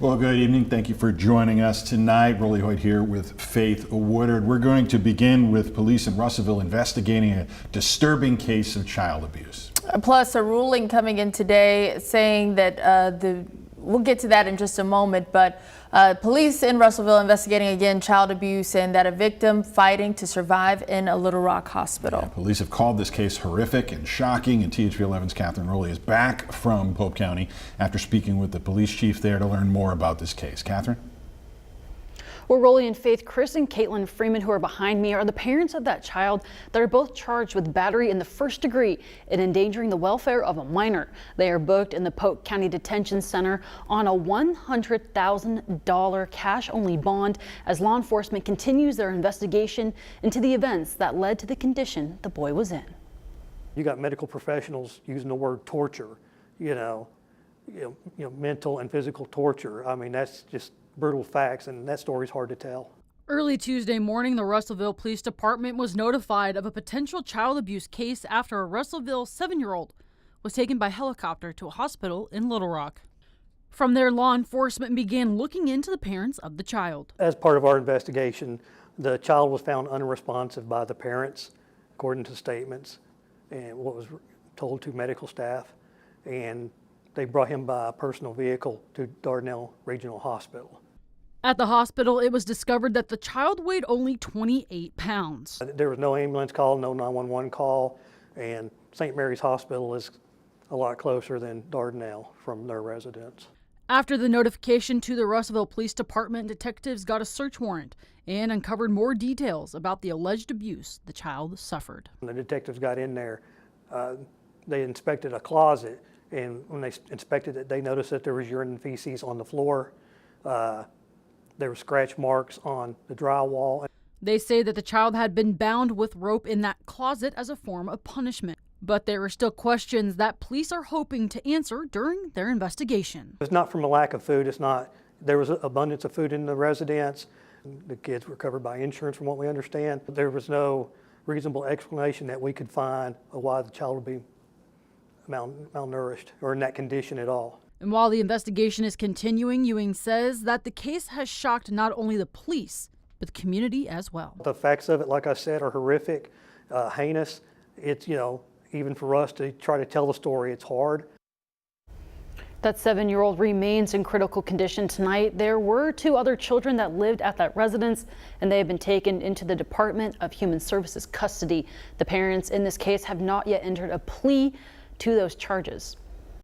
Well, good evening. Thank you for joining us tonight. Rolly Hoyt here with Faith Woodard. We're going to begin with police in Russellville investigating a disturbing case of child abuse. Plus, a ruling coming in today saying that we'll get to that in just a moment, but police in Russellville investigating again child abuse and that a victim fighting to survive in a Little Rock hospital. Yeah, police have called this case horrific and shocking, and THV 11's Catherine Rowley is back from Pope County after speaking with the police chief there to learn more about this case. Catherine? Well, Rolly and Faith, Chris and Caitlin Freeman, who are behind me, are the parents of that child that are both charged with battery in the first degree and endangering the welfare of a minor. They are booked in the Polk County Detention Center on a $100,000 cash-only bond as law enforcement continues their investigation into the events that led to the condition the boy was in. You got medical professionals using the word torture, mental and physical torture. I mean, that's just brutal facts, and that story's hard to tell. Early Tuesday morning, the Russellville Police Department was notified of a potential child abuse case after a Russellville 7-year-old was taken by helicopter to a hospital in Little Rock. From there, law enforcement began looking into the parents of the child. As part of our investigation, the child was found unresponsive by the parents, according to statements and what was told to medical staff, and they brought him by a personal vehicle to Dardanelle Regional Hospital. At the hospital, it was discovered that the child weighed only 28 pounds. There was no ambulance call, no 911 call, and St. Mary's Hospital is a lot closer than Dardanelle from their residence. After the notification to the Russellville Police Department, detectives got a search warrant and uncovered more details about the alleged abuse the child suffered. When the detectives got in there, they inspected a closet, and when they inspected it, they noticed that there was urine and feces on the floor. There were scratch marks on the drywall. They say that the child had been bound with rope in that closet as a form of punishment. But there are still questions that police are hoping to answer during their investigation. It's not from a lack of food. It's not. There was an abundance of food in the residence. The kids were covered by insurance from what we understand. There was no reasonable explanation that we could find of why the child would be malnourished or in that condition at all. And while the investigation is continuing, Ewing says that the case has shocked not only the police, but the community as well. The facts of it, like I said, are horrific, heinous. It's, even for us to try to tell the story, it's hard. That 7-year-old remains in critical condition tonight. There were 2 other children that lived at that residence, and they have been taken into the Department of Human Services custody. The parents in this case have not yet entered a plea to those charges.